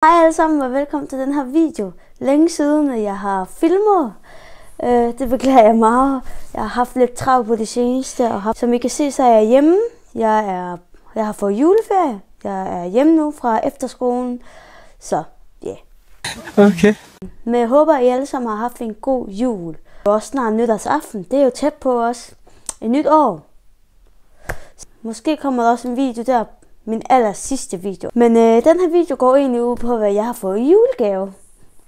Hej alle sammen og velkommen til den her video. Længe siden at jeg har filmet. Det beklager jeg meget. Jeg har haft lidt travlt på det seneste. Og som I kan se, så er jeg hjemme. Jeg har fået juleferie. Jeg er hjemme nu fra efterskolen. Så ja. Yeah. Okay. Men jeg håber, at I alle sammen har haft en god jul. Og også snart nytårsaften. Det er jo tæt på os. Et nyt år. Måske kommer der også en video der. Min aller sidste video. Men den her video går egentlig ud på, hvad jeg har fået i julegave.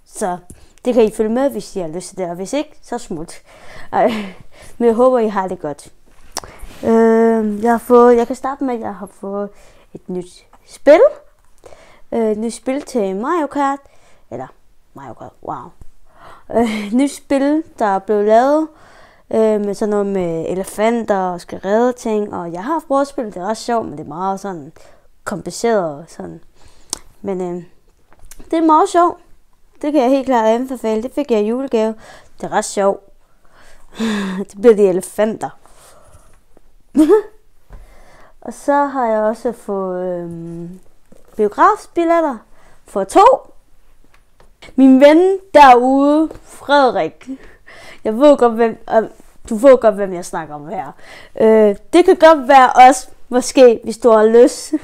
Så det kan I følge med, hvis I har lyst til det. Og hvis ikke, så smut. Men jeg håber, I har det godt. Jeg kan starte med, at jeg har fået et nyt spil. Et nyt spil til Mario Kart. Eller Mario Kart, wow. Et nyt spil, der er blevet lavet. Med sådan noget med elefanter og skal redde ting. Og jeg har prøvet at spille, det er ret sjovt, men det er meget sådan kompliceret og sådan. Men det er meget sjovt. Det kan jeg helt klart anbefale. Det fik jeg i julegave. Det er ret sjovt. Det bliver de elefanter. Og så har jeg også fået biografbilletter for 2. Min ven derude, Frederik. Jeg ved godt, du ved godt, hvem jeg snakker om her. Det kan godt være os, måske, hvis du har lyst.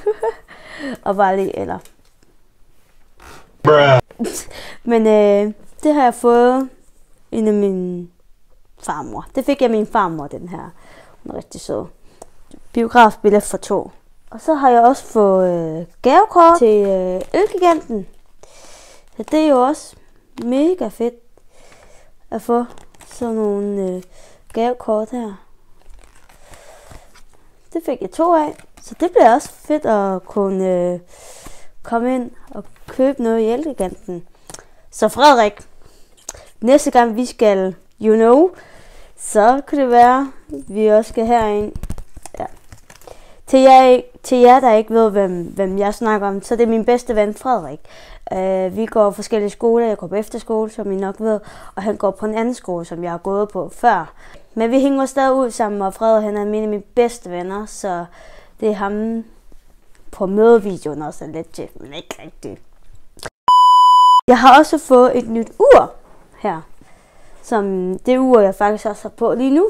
Og bare lige, eller... Men det har jeg fået en af min farmor. Det fik jeg af min farmor, den her. Hun er rigtig sød. Biografbillet for 2. Og så har jeg også fået gavekort til Elgiganten. Så det er jo også mega fedt at få sådan nogle gavekort her. Det fik jeg 2 af. Så det bliver også fedt at kunne komme ind og købe noget i Elgiganten. Så Frederik, næste gang vi skal, så kan det være, vi også skal herind. Ja. Til jer, der ikke ved, hvem jeg snakker om, så det er min bedste ven Frederik. Vi går forskellige skoler. Jeg går på efterskole, som I nok ved, og han går på en anden skole, som jeg har gået på før. Men vi hænger stadig ud sammen, og Frederik, han er en af mine bedste venner, så det er ham på mødevideoen også lidt til, men ikke rigtigt. Jeg har også fået et nyt ur her, som det ur, jeg faktisk også har på lige nu.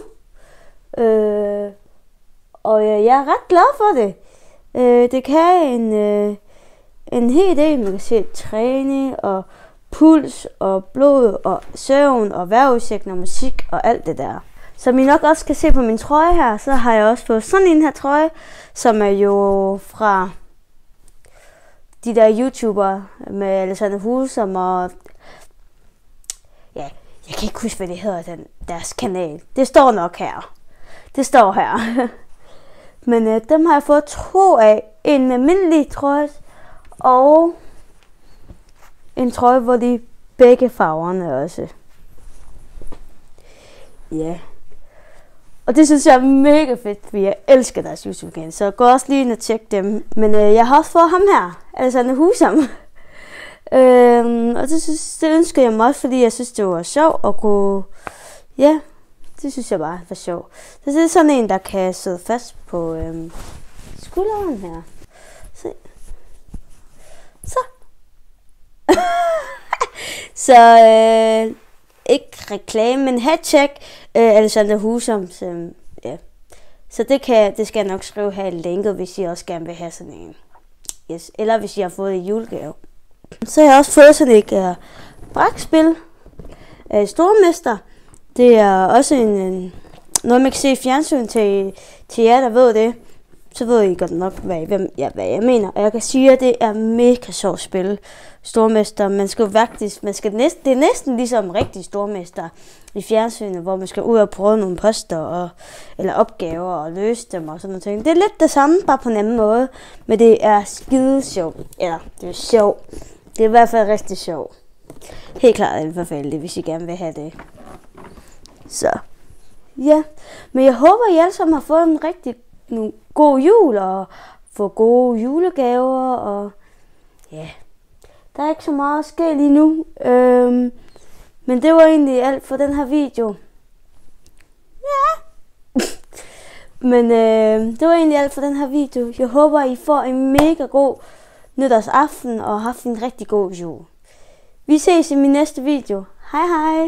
Og jeg er ret glad for det. Det kan en hel del. Man kan se træning og puls og blod og søvn og vejrudsigt og musik og alt det der. Som I nok også kan se på min trøje her, så har jeg også fået sådan en her trøje, som er jo fra de der YouTubere med Alexander Husum og ja, jeg kan ikke huske, hvad det hedder, deres kanal. Det står nok her. Det står her. Men dem har jeg fået 2 af. En almindelig trøje og en trøje, hvor de begge farverne også. Ja. Yeah. Og det synes jeg er mega fedt, fordi jeg elsker deres YouTube-kanal. Så gå også lige ind og tjek dem. Men jeg har også fået ham her, Alexander Husum. Og det ønsker jeg mig også, fordi jeg synes, det var sjovt at kunne... Ja, det synes jeg bare var sjovt. Så det er sådan en, der kan sidde fast på skulderen her. Se. Så. Så ikke reklame, men hashtag Alexander Husum. Ja. Så det skal jeg nok skrive her i linket, hvis I også gerne vil have sådan en. Yes. Eller hvis I har fået en julegave. Så har jeg også fået sådan et brætspil af Stormester. Det er også noget, man kan se i fjernsyn til jer, der ved det. Så ved I godt nok, hvad jeg mener. Og jeg kan sige, at det er mega sjovt spil. Stormester. Det er næsten ligesom rigtig stormester i fjernsynet, hvor man skal ud og prøve nogle poster eller opgaver og løse dem og sådan noget ting. Det er lidt det samme, bare på en anden måde. Men det er skide sjovt. Eller, det er sjovt. Det er i hvert fald rigtig sjovt. Helt klart anbefale det, hvis I gerne vil have det. Så, ja. Men jeg håber, I alle sammen har fået en rigtig god jul og få gode julegaver og ja, der er ikke så meget at ske lige nu. Men det var egentlig alt for den her video. Ja. Men det var egentlig alt for den her video. Jeg håber, I får en mega god nytårsaften og haft en rigtig god jul. Vi ses i min næste video. Hej hej!